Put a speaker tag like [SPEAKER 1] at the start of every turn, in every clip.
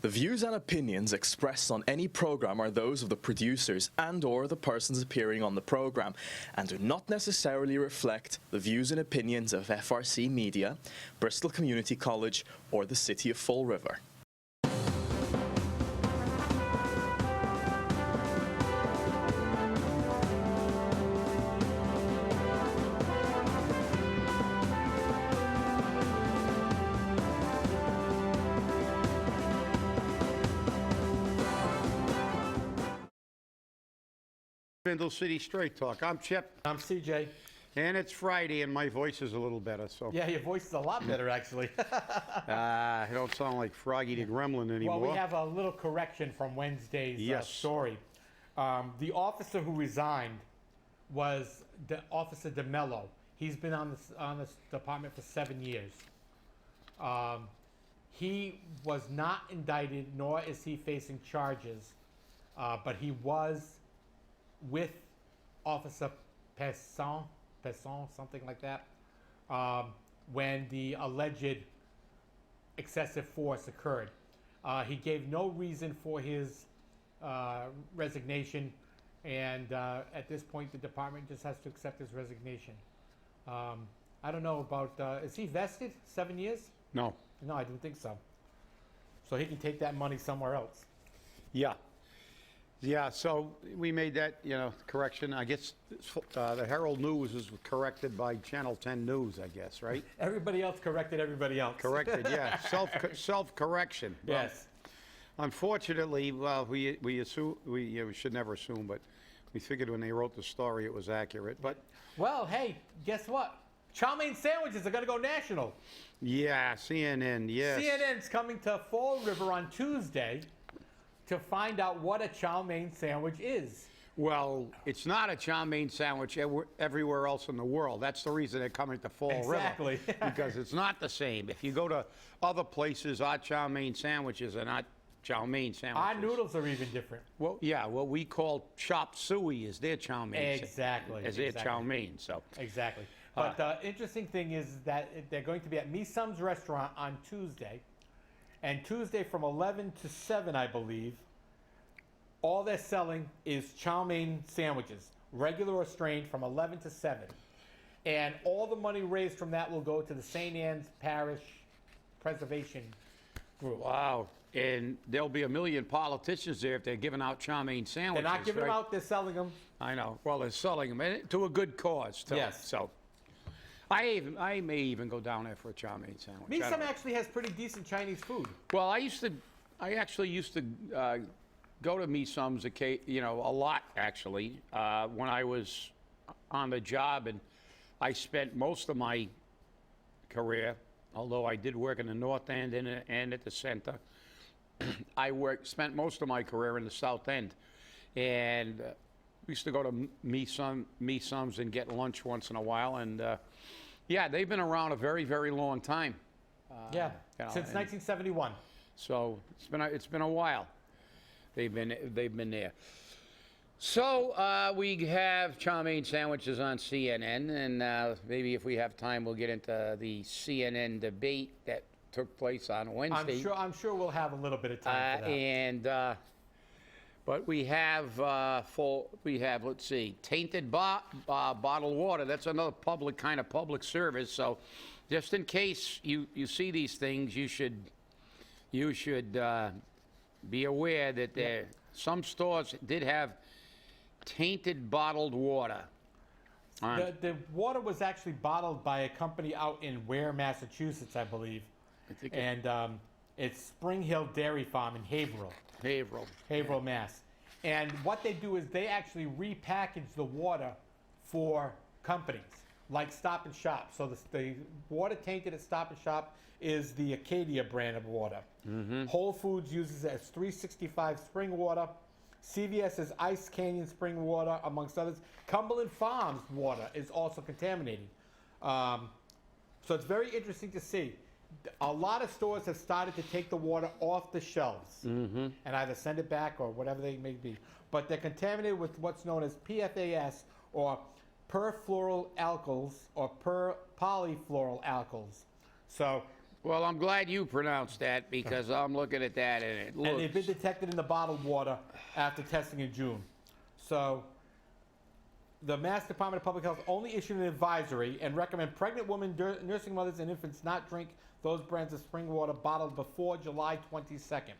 [SPEAKER 1] The views and opinions expressed on any program are those of the producers and/or the persons appearing on the program and do not necessarily reflect the views and opinions of FRC Media, Bristol Community College, or the City of Fall River.
[SPEAKER 2] Spindle City Straight Talk. I'm Chip.
[SPEAKER 3] I'm CJ.
[SPEAKER 2] And it's Friday, and my voice is a little better, so.
[SPEAKER 3] Yeah, your voice is a lot better, actually.
[SPEAKER 2] I don't sound like Froggy the Gremlin anymore.
[SPEAKER 3] Well, we have a little correction from Wednesday's story. The officer who resigned was Officer DeMello. He's been on this department for 7 years. He was not indicted, nor is he facing charges, but he was with Officer Pesson, something like that, when the alleged excessive force occurred. He gave no reason for his resignation, and at this point the department just has to accept his resignation. I don't know about, is he vested 7 years?
[SPEAKER 2] No.
[SPEAKER 3] No, I don't think so. So he can take that money somewhere else.
[SPEAKER 2] Yeah. Yeah, so we made that, correction. I guess the Herald News is corrected by Channel 10 News, I guess, right?
[SPEAKER 3] Everybody else corrected everybody else.
[SPEAKER 2] Corrected, yeah. Self-correction.
[SPEAKER 3] Yes.
[SPEAKER 2] Well, unfortunately, well, we should never assume, but we figured when they wrote the story it was accurate. But
[SPEAKER 3] well, hey, guess what? Chow Mein Sandwiches are going to go national.
[SPEAKER 2] Yeah, CNN, yes.
[SPEAKER 3] CNN's coming to Fall River on Tuesday to find out what a chow mein sandwich is.
[SPEAKER 2] Well, it's not a chow mein sandwich everywhere else in the world. That's the reason they're coming to Fall River.
[SPEAKER 3] Exactly.
[SPEAKER 2] Because it's not the same. If you go to other places, our chow mein sandwiches are not chow mein sandwiches.
[SPEAKER 3] Our noodles are even different.
[SPEAKER 2] Well, yeah, what we call chop suey is their chow mein.
[SPEAKER 3] Exactly.
[SPEAKER 2] Is their chow mein, so.
[SPEAKER 3] Exactly. But the interesting thing is that they're going to be at MeeSum's restaurant on Tuesday. And Tuesday from 11 to 7, I believe, all they're selling is chow mein sandwiches, regular or strained, from 11 to 7. And all the money raised from that will go to the St. Anne's Parish Preservation Group.
[SPEAKER 2] Wow. And there'll be a million politicians there if they're giving out chow mein sandwiches.
[SPEAKER 3] They're not giving them out, they're selling them.
[SPEAKER 2] I know. Well, they're selling them and to a good cause, too.
[SPEAKER 3] Yes.
[SPEAKER 2] So I may even go down there for a chow mein sandwich.
[SPEAKER 3] MeeSum actually has pretty decent Chinese food.
[SPEAKER 2] Well, I actually used to go to MeeSum's, a lot, actually, when I was on the job, and I spent most of my career, although I did work in the North End and at the center, spent most of my career in the South End, and we used to go to MeeSum's and get lunch once in a while, and yeah, they've been around a very, very long time.
[SPEAKER 3] Since 1971.
[SPEAKER 2] So it's been a while. They've been there. So we have chow mein sandwiches on CNN, and maybe if we have time, we'll get into the CNN debate that took place on Wednesday.
[SPEAKER 3] I'm sure we'll have a little bit of time for that.
[SPEAKER 2] But we have let's see, tainted bottled water. That's another public service. So, just in case you see these things, you should be aware that some stores did have tainted bottled water.
[SPEAKER 3] The water was actually bottled by a company out in Ware, Massachusetts, I believe. It's Spring Hill Dairy Farm in Haverhill, Mass. And what they do is they actually repackage the water for companies like Stop&Shop. So the water tainted at Stop&Shop is the Acadia brand of water. Mm-hmm. Whole Foods uses it as 365 spring water. CVS is Ice Canyon spring water, amongst others. Cumberland Farms water is also contaminated. So it's very interesting to see. A lot of stores have started to take the water off the shelves and either send it back or whatever they may be. But they're contaminated with what's known as PFAS, or perfluoroalkyls, or polyfluoroalkyls. So
[SPEAKER 2] Well, I'm glad you pronounced that because I'm looking at that and it looks...
[SPEAKER 3] And they've been detected in the bottled water after testing in June. So the Mass Department of Public Health only issued an advisory and recommend pregnant women, nursing mothers, and infants not drink those brands of spring water bottled before July 22nd.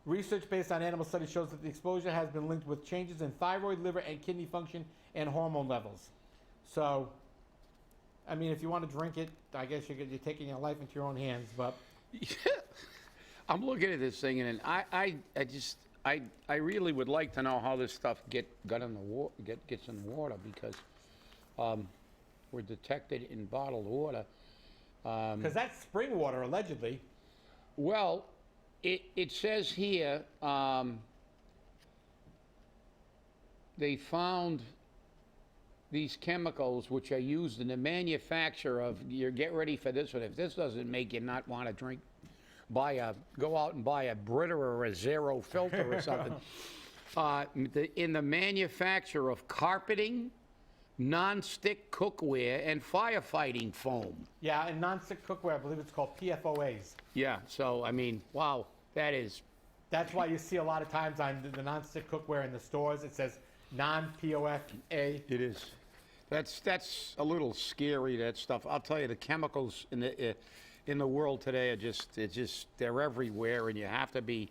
[SPEAKER 3] Research based on animal studies shows that the exposure has been linked with changes in thyroid, liver, and kidney function and hormone levels. So, I mean, if you want to drink it, I guess you're taking your life into your own hands, but...
[SPEAKER 2] I'm looking at this thing, and I really would like to know how this stuff gets in the water, because we're detected in bottled water.
[SPEAKER 3] Because that's spring water, allegedly.
[SPEAKER 2] Well, it says here they found these chemicals which are used in the manufacture of, get ready for this one, if this doesn't make you not want to drink, go out and buy a Brita or a Zero filter or something. In the manufacture of carpeting, non-stick cookware, and firefighting foam.
[SPEAKER 3] Yeah, and non-stick cookware, I believe it's called PFOAs.
[SPEAKER 2] Yeah, so, I mean, wow, that is...
[SPEAKER 3] That's why you see a lot of times on the non-stick cookware in the stores, it says non-POFA.
[SPEAKER 2] It is. That's a little scary, that stuff. I'll tell you, the chemicals in the world today are they're everywhere, and you have to be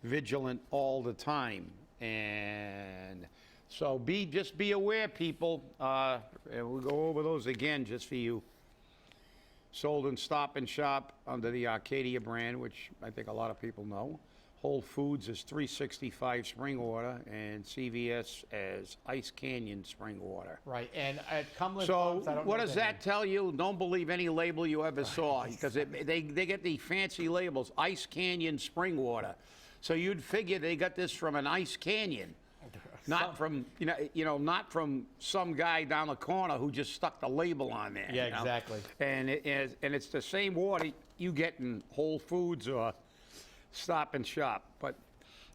[SPEAKER 2] vigilant all the time. And so just be aware, people. And we'll go over those again just for you. Sold in Stop&Shop under the Arcadia brand, which I think a lot of people know. Whole Foods is $3.65 spring water, and CVS as Ice Canyon spring water.
[SPEAKER 3] Right, and at Cumberland
[SPEAKER 2] So
[SPEAKER 3] Farms, I don't know
[SPEAKER 2] what does that tell you? Don't believe any label you ever saw, because they get the fancy labels, Ice Canyon spring water. So you'd figure they got this from an Ice Canyon, not from not from some guy down the corner who just stuck the label on there.
[SPEAKER 3] Yeah, exactly.
[SPEAKER 2] And it's the same water you get in Whole Foods or Stop&Shop. But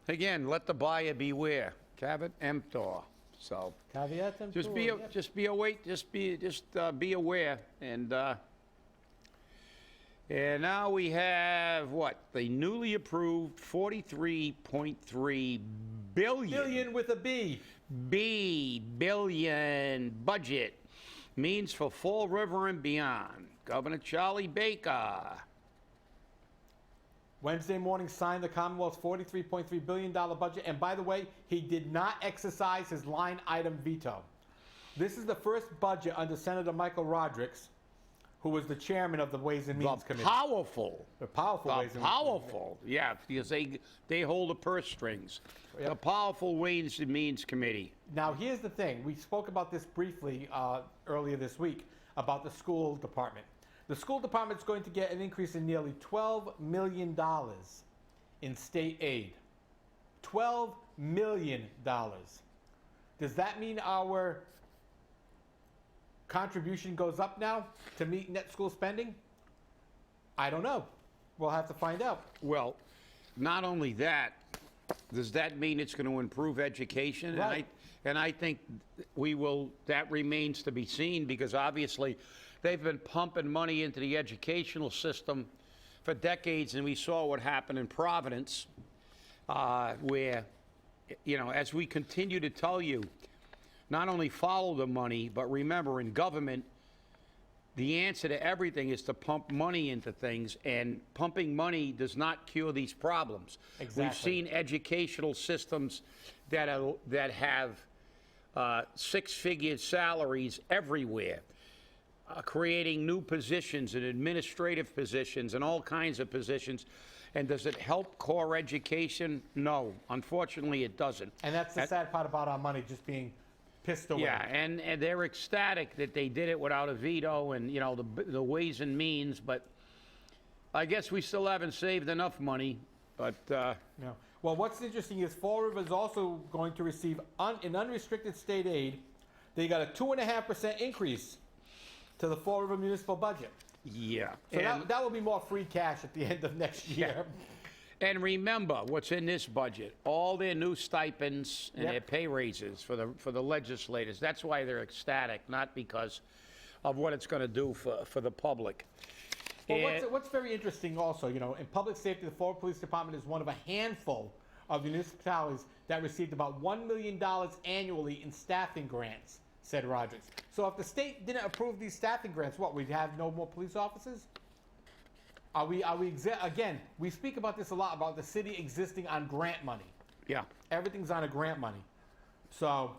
[SPEAKER 2] again, let the buyer beware. Caveat emptor. So
[SPEAKER 3] Caveat emptor.
[SPEAKER 2] just be aware. And now we have what? The newly approved $43.3
[SPEAKER 3] billion with a B.
[SPEAKER 2] Billion budget means for Fall River and beyond. Governor Charlie Baker.
[SPEAKER 3] Wednesday morning signed the Commonwealth's $43.3 billion budget. And by the way, he did not exercise his line item veto. This is the first budget under Senator Michael Rodriguez, who was the chairman of the Ways and Means Committee.
[SPEAKER 2] The powerful
[SPEAKER 3] Ways and Means Committee.
[SPEAKER 2] Yeah, because they hold the purse strings. Yep. The powerful Ways and Means Committee.
[SPEAKER 3] Now, here's the thing. We spoke about this briefly earlier this week about the school department. The school department is going to get an increase in nearly $12 million in state aid. $12 million. Does that mean our contribution goes up now to meet net school spending? I don't know. We'll have to find out.
[SPEAKER 2] Well, not only that, does that mean it's going to improve education?
[SPEAKER 3] Right.
[SPEAKER 2] And I think that remains to be seen, because obviously they've been pumping money into the educational system for decades, and we saw what happened in Providence, where, as we continue to tell you, not only follow the money, but remember, in government, the answer to everything is to pump money into things, and pumping money does not cure these problems.
[SPEAKER 3] Exactly.
[SPEAKER 2] We've seen educational systems that have six-figure salaries everywhere, creating new positions and administrative positions and all kinds of positions. And does it help core education? No, unfortunately it doesn't.
[SPEAKER 3] And that's the sad part about our money just being pissed away.
[SPEAKER 2] Yeah, and they're ecstatic that they did it without a veto and, the Ways and Means, but I guess we still haven't saved enough money, but...
[SPEAKER 3] No. Well, what's interesting is Fall River is also going to receive an unrestricted state aid. They got a 2.5% increase to the Fall River municipal budget.
[SPEAKER 2] Yeah.
[SPEAKER 3] So that will be more free cash at the end of next year.
[SPEAKER 2] And remember, what's in this budget? All their new stipends and their pay raises for the legislators. That's why they're ecstatic, not because of what it's going to do for the public.
[SPEAKER 3] Well, what's very interesting also, in public safety, the Florida Police Department is one of a handful of municipalities that received about $1 million annually in staffing grants, said Rogers. So if the state didn't approve these staffing grants, we'd have no more police officers? Again, we speak about this a lot, about the city existing on grant money.
[SPEAKER 2] Yeah.
[SPEAKER 3] Everything's on a grant money. So,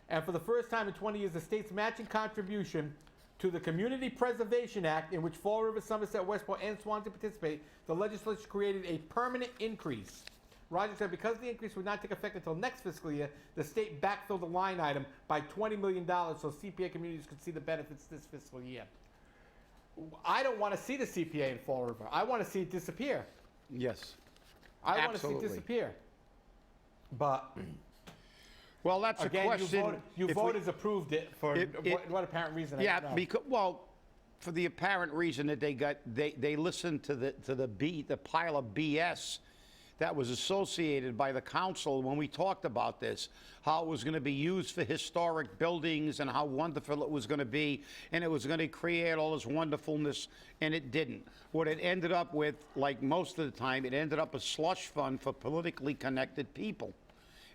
[SPEAKER 3] and for the first time in 20 years, the state's matching contribution to the Community Preservation Act, in which Fall River, Somerset, Westport, and Swansea participate, the legislature created a permanent increase. Rogers said because the increase would not take effect until next fiscal year, the state backfilled the line item by $20 million so CPA communities could see the benefits this fiscal year. I don't want to see the CPA in Fall River. I want to see it disappear.
[SPEAKER 2] Yes.
[SPEAKER 3] I want to see it disappear. But
[SPEAKER 2] well, that's
[SPEAKER 3] again,
[SPEAKER 2] a question.
[SPEAKER 3] You voters approved it for what apparent reason?
[SPEAKER 2] Yeah, because for the apparent reason that they listened to the pile of BS that was associated by the council when we talked about this, how it was going to be used for historic buildings and how wonderful it was going to be, and it was going to create all this wonderfulness, and it didn't. What it ended up with, like most of the time, it ended up a slush fund for politically connected people.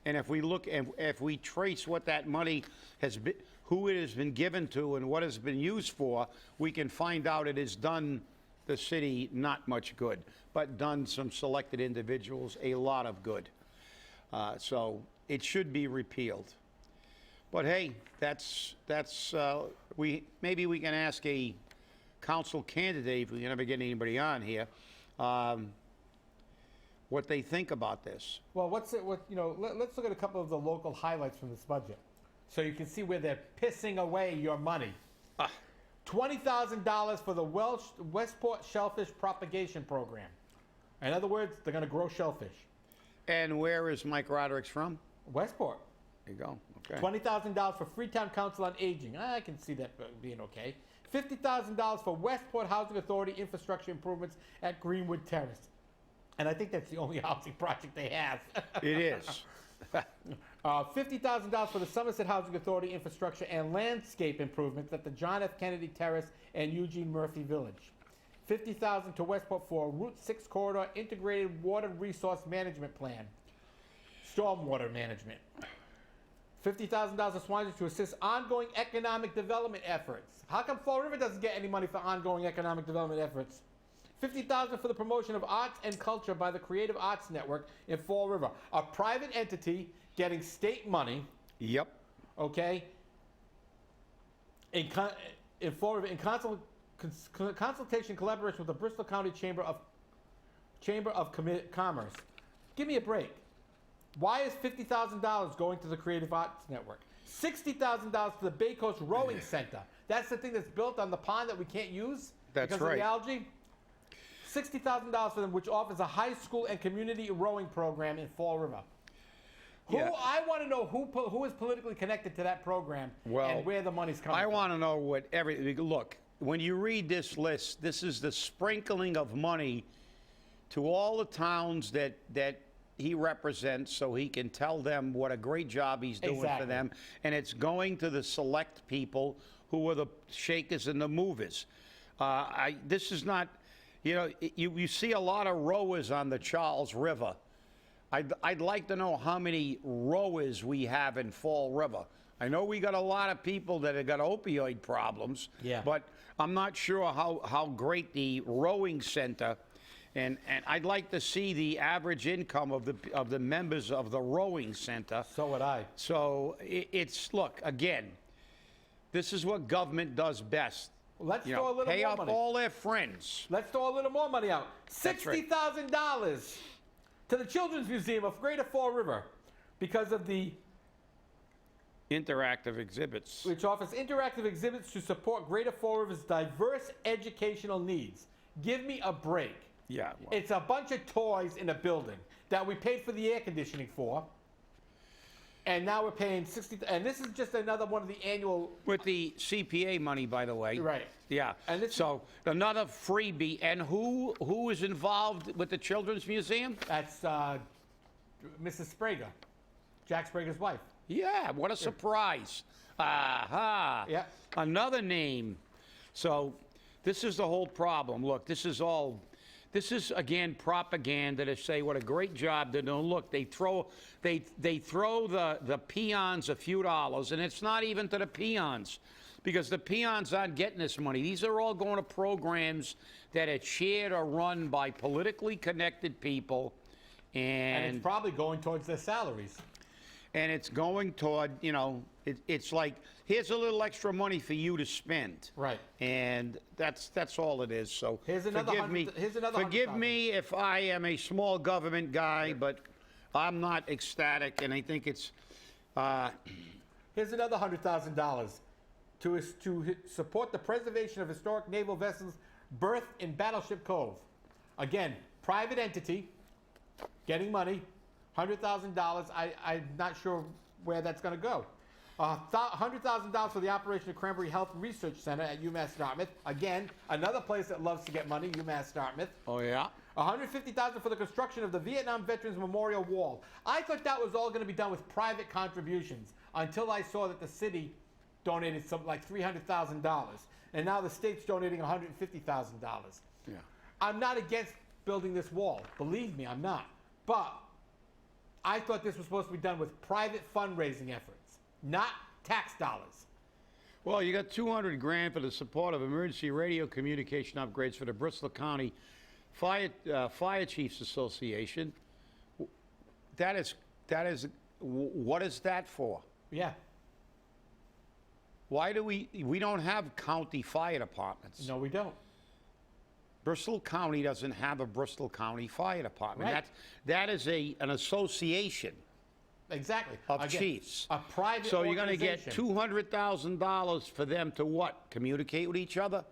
[SPEAKER 2] And if we look, and if we trace what that money has been, who it has been given to and what it's been used for, we can find out it has done the city not much good, but done some selected individuals a lot of good. So it should be repealed. But hey, maybe we can ask a council candidate, if we can ever get anybody on here, what they think about this.
[SPEAKER 3] Well, let's look at a couple of the local highlights from this budget, so you can see where they're pissing away your money. $20,000 for the Westport Shellfish Propagation Program. In other words, they're going to grow shellfish.
[SPEAKER 2] And where is Mike Roderick's from?
[SPEAKER 3] Westport.
[SPEAKER 2] There you go. Okay.
[SPEAKER 3] $20,000 for Freetown Council on Aging. I can see that being okay. $50,000 for Westport Housing Authority infrastructure improvements at Greenwood Terrace. And I think that's the only housing project they have.
[SPEAKER 2] It is.
[SPEAKER 3] $50,000 for the Somerset Housing Authority infrastructure and landscape improvements at the John F. Kennedy Terrace and Eugene Murphy Village. $50,000 to Westport for Route 6 Corridor Integrated Water Resource Management Plan. Stormwater management. $50,000 to Swansea to assist ongoing economic development efforts. How come Fall River doesn't get any money for ongoing economic development efforts? $50,000 for the promotion of arts and culture by the Creative Arts Network in Fall River, a private entity getting state money.
[SPEAKER 2] Yep.
[SPEAKER 3] Okay. In Fall River, in consultation, collaboration with the Bristol County Chamber of Commerce. Give me a break. Why is $50,000 going to the Creative Arts Network? $60,000 to the Bay Coast Rowing Center. That's the thing that's built on the pond that we can't use
[SPEAKER 2] because
[SPEAKER 3] of the algae. $60,000 for them, which offers a high school and community rowing program in Fall River. I want to know who is politically connected to that program and where the money's coming from.
[SPEAKER 2] I want to know look, when you read this list, this is the sprinkling of money to all the towns that he represents so he can tell them what a great job he's doing for them. And it's going to the select people who are the shakers and the movers. This is not... you see a lot of rowers on the Charles River. I'd like to know how many rowers we have in Fall River. I know we got a lot of people that have got opioid problems, but I'm not sure how great the rowing center, and I'd like to see the average income of the members of the rowing center.
[SPEAKER 3] So would I.
[SPEAKER 2] So look, again, this is what government does best.
[SPEAKER 3] Let's throw a little more money.
[SPEAKER 2] Pay off all their friends.
[SPEAKER 3] Let's throw a little more money out. $60,000 to the Children's Museum of Greater Fall River because of the
[SPEAKER 2] interactive exhibits,
[SPEAKER 3] which offers interactive exhibits to support Greater Fall River's diverse educational needs. Give me a break.
[SPEAKER 2] Yeah.
[SPEAKER 3] It's a bunch of toys in a building that we paid for the air conditioning for. And now we're paying $60,000, and this is just another one of the annual...
[SPEAKER 2] With the CPA money, by the way.
[SPEAKER 3] Right.
[SPEAKER 2] Yeah.
[SPEAKER 3] And this
[SPEAKER 2] so another freebie. And who is involved with the Children's Museum?
[SPEAKER 3] That's Mrs. Sprague, Jack Sprague's wife.
[SPEAKER 2] Yeah, what a surprise. Aha.
[SPEAKER 3] Yeah.
[SPEAKER 2] Another name. So This is the whole problem. Look, this is again propaganda to say what a great job they're doing. Look, they throw the peons a few dollars, and it's not even to the peons, because the peons aren't getting this money. These are all going to programs that are chaired or run by politically connected people,
[SPEAKER 3] and it's probably going towards their salaries.
[SPEAKER 2] And it's going toward, you know, it's like, here's a little extra money for you to spend.
[SPEAKER 3] Right.
[SPEAKER 2] And that's all it is. So
[SPEAKER 3] here's another
[SPEAKER 2] forgive me if I am a small government guy, but I'm not ecstatic, and I think it's...
[SPEAKER 3] Here's another $100,000 to support the preservation of historic naval vessels berthed in Battleship Cove. Again, private entity, getting money. $100,000, I'm not sure where that's going to go. $100,000 for the operation of Cranberry Health Research Center at UMass Dartmouth. Again, another place that loves to get money, UMass Dartmouth.
[SPEAKER 2] Oh, yeah?
[SPEAKER 3] $150,000 for the construction of the Vietnam Veterans Memorial Wall. I thought that was all going to be done with private contributions until I saw that the city donated something like $300,000. And now the state's donating $150,000.
[SPEAKER 2] Yeah.
[SPEAKER 3] I'm not against building this wall. Believe me, I'm not. But I thought this was supposed to be done with private fundraising efforts, not tax dollars.
[SPEAKER 2] Well, you got $200,000 for the support of emergency radio communication upgrades for the Bristol County Fire Chiefs Association. That is, what is that for?
[SPEAKER 3] Yeah.
[SPEAKER 2] Why do we don't have county fire departments?
[SPEAKER 3] No, we don't.
[SPEAKER 2] Bristol County doesn't have a Bristol County Fire Department.
[SPEAKER 3] Right.
[SPEAKER 2] That is an association.
[SPEAKER 3] Exactly.
[SPEAKER 2] Of chiefs.
[SPEAKER 3] A private
[SPEAKER 2] So you're going to get
[SPEAKER 3] organization.
[SPEAKER 2] $200,000 for them to what? Communicate with each other?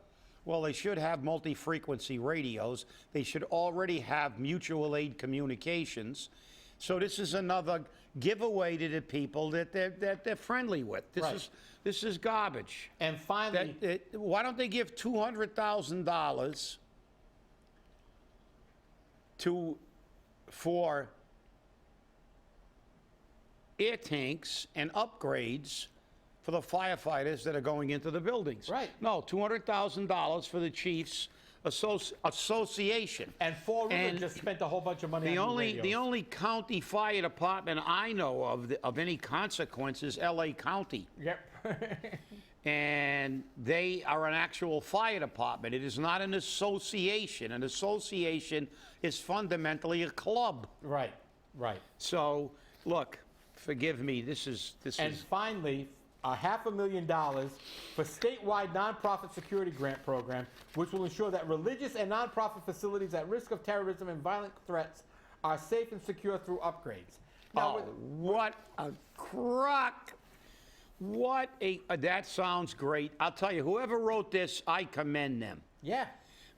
[SPEAKER 2] Well, they should have multi-frequency radios. They should already have mutual aid communications. So this is another giveaway to the people that they're friendly with. This is garbage.
[SPEAKER 3] And finally,
[SPEAKER 2] why don't they give $200,000 for air tanks and upgrades for the firefighters that are going into the buildings?
[SPEAKER 3] Right.
[SPEAKER 2] No, $200,000 for the chiefs association.
[SPEAKER 3] And Fall River just spent a whole bunch of money on radios.
[SPEAKER 2] The only county fire department I know of any consequence is L.A. County.
[SPEAKER 3] Yep.
[SPEAKER 2] And they are an actual fire department. It is not an association. An association is fundamentally a club.
[SPEAKER 3] Right, right.
[SPEAKER 2] So, look, forgive me, this is...
[SPEAKER 3] And finally, $500,000 for statewide nonprofit security grant program, which will ensure that religious and nonprofit facilities at risk of terrorism and violent threats are safe and secure through upgrades. Now,
[SPEAKER 2] what a crock! That sounds great. I'll tell you, whoever wrote this, I commend them.
[SPEAKER 3] Yeah.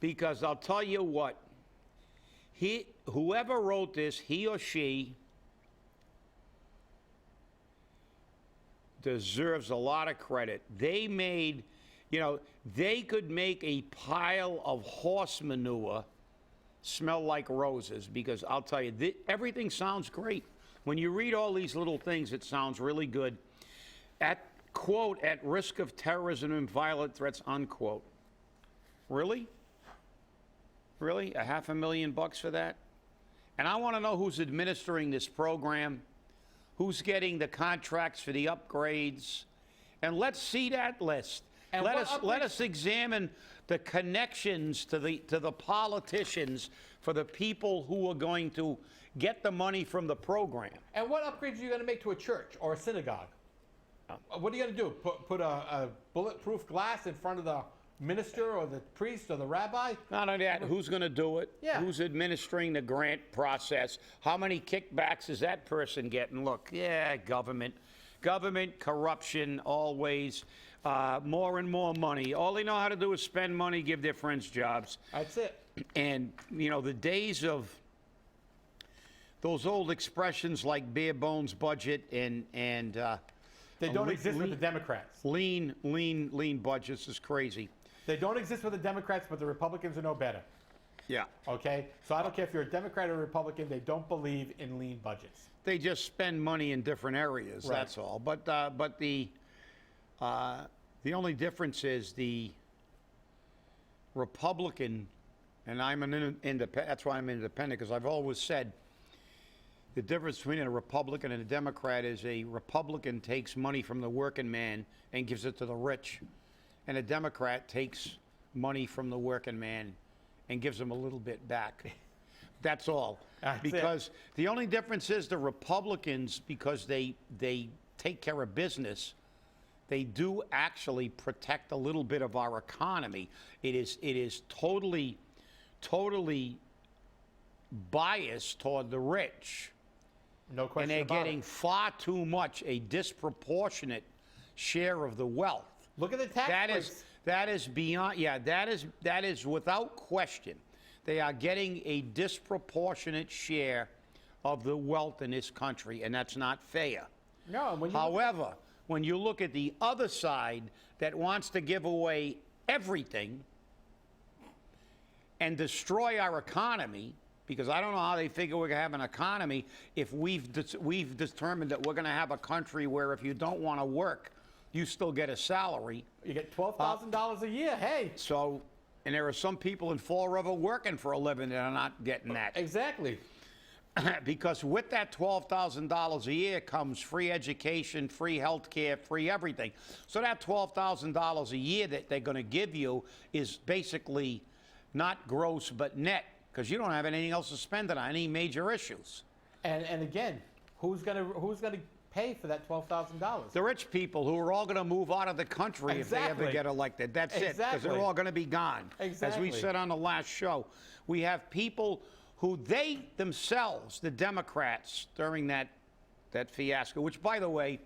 [SPEAKER 2] Because I'll tell you what, whoever wrote this, he or she deserves a lot of credit. They made, they could make a pile of horse manure smell like roses, because I'll tell you, everything sounds great. When you read all these little things, it sounds really good. Quote, at risk of terrorism and violent threats, unquote. Really? Really? $500,000 for that? And I want to know who's administering this program, who's getting the contracts for the upgrades, and let's see that list. And let us examine the connections to the politicians for the people who are going to get the money from the program.
[SPEAKER 3] And what upgrades are you going to make to a church or a synagogue? What are you going to do? Put a bulletproof glass in front of the minister or the priest or the rabbi?
[SPEAKER 2] Not only that, who's going to do it?
[SPEAKER 3] Yeah.
[SPEAKER 2] Who's administering the grant process? How many kickbacks is that person getting? Look, yeah, government corruption, always. More and more money. All they know how to do is spend money, give their friends jobs.
[SPEAKER 3] That's it.
[SPEAKER 2] And, the days of those old expressions like bare bones budget and
[SPEAKER 3] they don't exist with the Democrats.
[SPEAKER 2] Lean budgets is crazy.
[SPEAKER 3] They don't exist with the Democrats, but the Republicans are no better.
[SPEAKER 2] Yeah.
[SPEAKER 3] Okay? So I don't care if you're a Democrat or a Republican, they don't believe in lean budgets.
[SPEAKER 2] They just spend money in different areas,
[SPEAKER 3] right.
[SPEAKER 2] That's all. But the only difference is the Republican, and I'm an independent, that's why I'm independent, because I've always said the difference between a Republican and a Democrat is a Republican takes money from the working man and gives it to the rich, and a Democrat takes money from the working man and gives them a little bit back. That's all. Because the only difference is the Republicans, because they take care of business, they do actually protect a little bit of our economy. It is totally biased toward the rich.
[SPEAKER 3] No question
[SPEAKER 2] about it. And they're
[SPEAKER 3] about
[SPEAKER 2] getting far too much, a disproportionate share of the wealth.
[SPEAKER 3] Look at the tax rates.
[SPEAKER 2] That is beyond, yeah, that is without question. They are getting a disproportionate share of the wealth in this country, and that's not fair.
[SPEAKER 3] No,
[SPEAKER 2] however, when you look at the other side that wants to give away everything and destroy our economy, because I don't know how they figure we're going to have an economy if we've determined that we're going to have a country where if you don't want to work, you still get a salary.
[SPEAKER 3] You get $12,000 a year, hey.
[SPEAKER 2] So, and there are some people in Fall River working for a living that are not getting that.
[SPEAKER 3] Exactly.
[SPEAKER 2] Because with that $12,000 a year comes free education, free health care, free everything. So that $12,000 a year that they're going to give you is basically not gross but net, because you don't have anything else to spend it on, any major issues.
[SPEAKER 3] And again, who's gonna pay for that $12,000?
[SPEAKER 2] The rich people who are all going to move out of the country if they ever get elected. That's it, because they're all going to be gone.
[SPEAKER 3] Exactly.
[SPEAKER 2] As we said on the last show, we have people who they themselves, the Democrats, during that fiasco, which, by the way,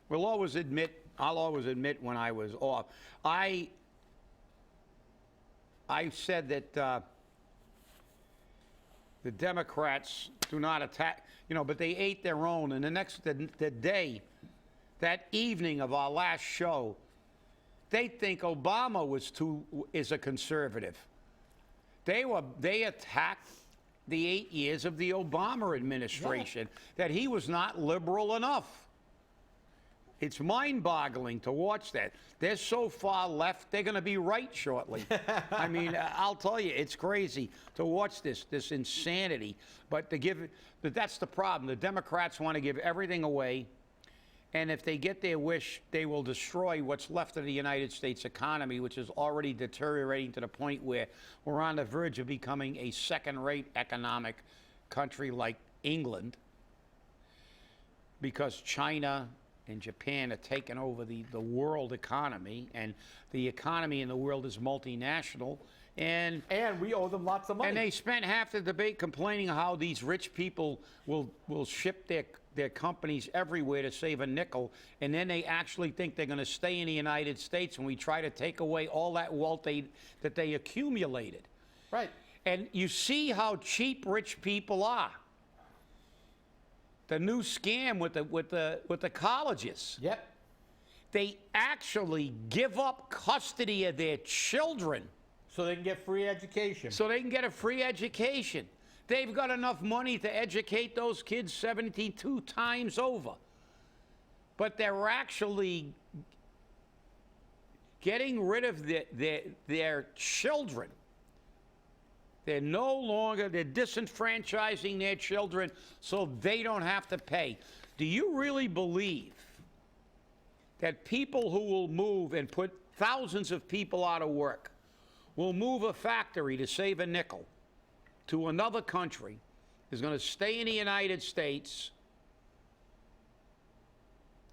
[SPEAKER 2] I'll always admit when I was off, I said that the Democrats do not attack, but they ate their own. And the day, that evening of our last show, they think Obama is a conservative. They attacked the 8 years of the Obama administration, that he was not liberal enough. It's mind-boggling to watch that. They're so far left, they're going to be right shortly. I mean, I'll tell you, it's crazy to watch this insanity. But that's the problem. The Democrats want to give everything away, and if they get their wish, they will destroy what's left of the United States economy, which is already deteriorating to the point where we're on the verge of becoming a second-rate economic country like England, because China and Japan are taking over the world economy, and the economy in the world is multinational, and
[SPEAKER 3] we owe them lots of money.
[SPEAKER 2] And they spent half the debate complaining how these rich people will ship their companies everywhere to save a nickel, and then they actually think they're going to stay in the United States when we try to take away all that wealth that they accumulated.
[SPEAKER 3] Right.
[SPEAKER 2] And you see how cheap rich people are. The new scam with the colleges.
[SPEAKER 3] Yep.
[SPEAKER 2] They actually give up custody of their children.
[SPEAKER 3] So they can get free education.
[SPEAKER 2] So they can get a free education. They've got enough money to educate those kids 72 times over. But they're actually getting rid of their children. They're they're disenfranchising their children so they don't have to pay. Do you really believe that people who will move and put thousands of people out of work will move a factory to save a nickel to another country, is going to stay in the United States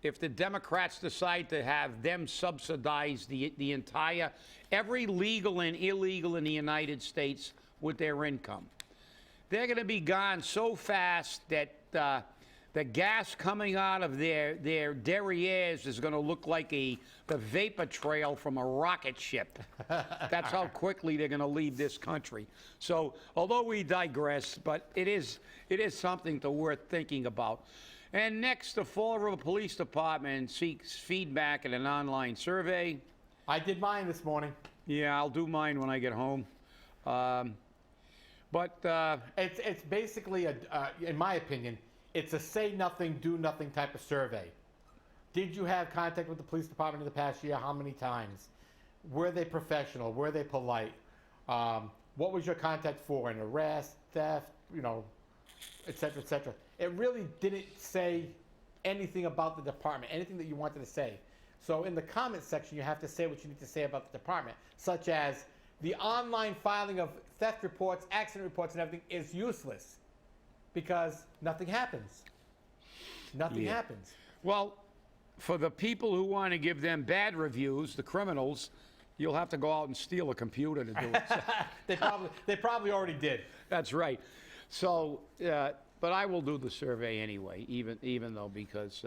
[SPEAKER 2] if the Democrats decide to have them subsidize the entire, every legal and illegal in the United States with their income? They're going to be gone so fast that the gas coming out of their derrieres is going to look like the vapor trail from a rocket ship. That's how quickly they're going to leave this country. So, although we digress, but it is something worth thinking about. And next, the Fall River Police Department seeks feedback in an online survey.
[SPEAKER 3] I did mine this morning.
[SPEAKER 2] Yeah, I'll do mine when I get home.
[SPEAKER 3] It's basically, in my opinion, it's a say nothing, do nothing type of survey. Did you have contact with the police department in the past year? How many times? Were they professional? Were they polite? What was your contact for? An arrest, theft, et cetera, et cetera. It really didn't say anything about the department, anything that you wanted to say. So in the comment section, you have to say what you need to say about the department, such as the online filing of theft reports, accident reports, and everything is useless because nothing happens. Nothing happens.
[SPEAKER 2] Well, for the people who want to give them bad reviews, the criminals, you'll have to go out and steal a computer to do it.
[SPEAKER 3] They probably already did.
[SPEAKER 2] That's right. So, but I will do the survey anyway, even though, because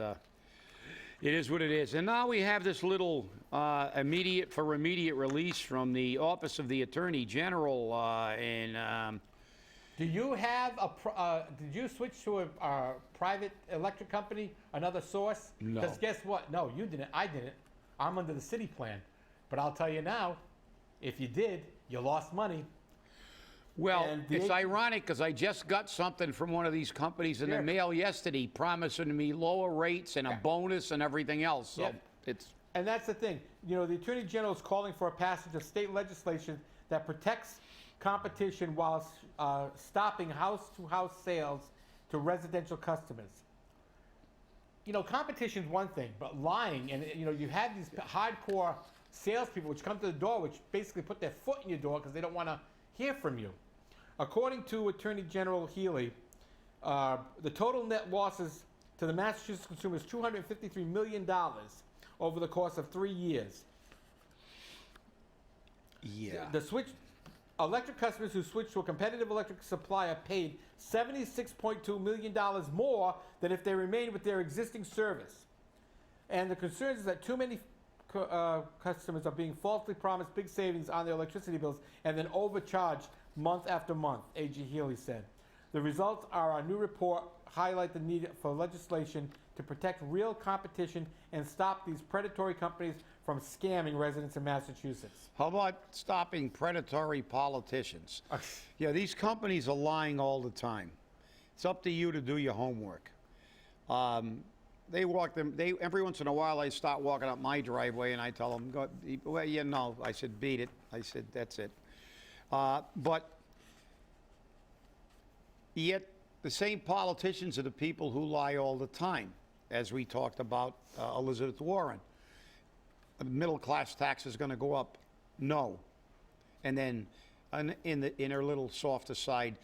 [SPEAKER 2] it is what it is. And now we have this little immediate release from the Office of the Attorney General
[SPEAKER 3] Do you have did you switch to a private electric company, another source?
[SPEAKER 2] No.
[SPEAKER 3] Because guess what? No, you didn't. I didn't. I'm under the city plan. But I'll tell you now, if you did, you lost money.
[SPEAKER 2] Well, it's ironic because I just got something from one of these companies in the mail yesterday promising me lower rates and a bonus and everything else. So
[SPEAKER 3] And that's the thing. The Attorney General is calling for a passage of state legislation that protects competition while stopping house-to-house sales to residential customers. Competition is one thing, but lying, and you have these hardcore salespeople which come to the door, which basically put their foot in your door because they don't want to hear from you. According to Attorney General Healey, the total net losses to the Massachusetts consumer is $253 million over the course of 3 years.
[SPEAKER 2] Yeah.
[SPEAKER 3] Electric customers who switched to a competitive electric supplier paid $76.2 million more than if they remained with their existing service. And the concern is that too many customers are being falsely promised big savings on their electricity bills and then overcharged month after month, AG Healey said. The results are our new report highlight the need for legislation to protect real competition and stop these predatory companies from scamming residents in Massachusetts.
[SPEAKER 2] How about stopping predatory politicians? These companies are lying all the time. It's up to you to do your homework. Every once in a while, I start walking up my driveway and I tell them, I said, beat it. I said, that's it. But yet the same politicians are the people who lie all the time, as we talked about Elizabeth Warren. The middle class tax is going to go up. No. And then in her little softer side,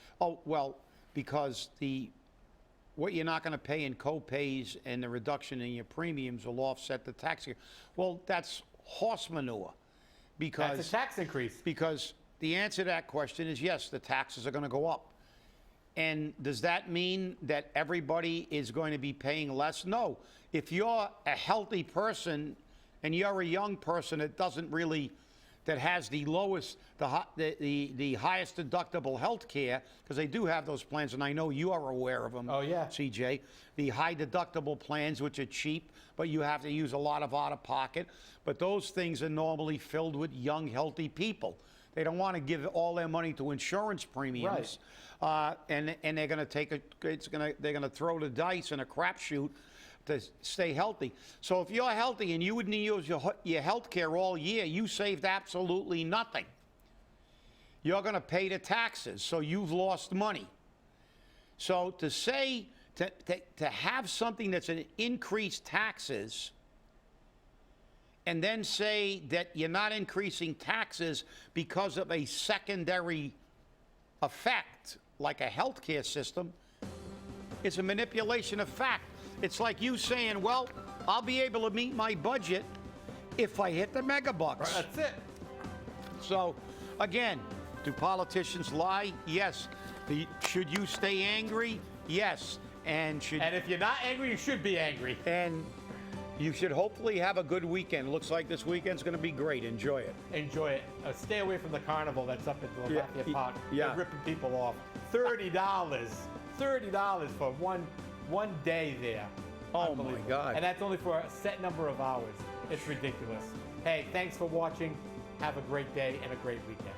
[SPEAKER 2] because what you're not going to pay in co-pays and the reduction in your premiums will offset the tax. Well, that's horse manure. Because
[SPEAKER 3] that's a tax increase.
[SPEAKER 2] Because the answer to that question is yes, the taxes are going to go up. And does that mean that everybody is going to be paying less? No. If you're a healthy person and you're a young person that has the lowest, the highest deductible health care, because they do have those plans, and I know you are aware of them, CJ, the high deductible plans, which are cheap, but you have to use a lot of out-of-pocket. But those things are normally filled with young, healthy people. They don't want to give all their money to insurance premiums, and they're going to they're going to throw the dice in a crapshoot to stay healthy. So if you're healthy and you wouldn't use your health care all year, you saved absolutely nothing. You're going to pay the taxes, so you've lost money. So to say, to have something that's an increased taxes and then say that you're not increasing taxes because of a secondary effect, like a healthcare system, is a manipulation of fact. It's like you saying, well, I'll be able to meet my budget if I hit the megabucks.
[SPEAKER 3] That's it.
[SPEAKER 2] So, again, do politicians lie? Yes. Should you stay angry? Yes. And
[SPEAKER 3] if you're not angry, you should be angry.
[SPEAKER 2] And you should hopefully have a good weekend. Looks like this weekend's going to be great. Enjoy it.
[SPEAKER 3] Enjoy it. Stay away from the carnival that's up at the Lafayette Park.
[SPEAKER 2] Yeah.
[SPEAKER 3] They're ripping people off. $30. $30 for one day there.
[SPEAKER 2] Oh my God.
[SPEAKER 3] And that's only for a set number of hours. It's ridiculous. Hey, thanks for watching. Have a great day and a great weekend.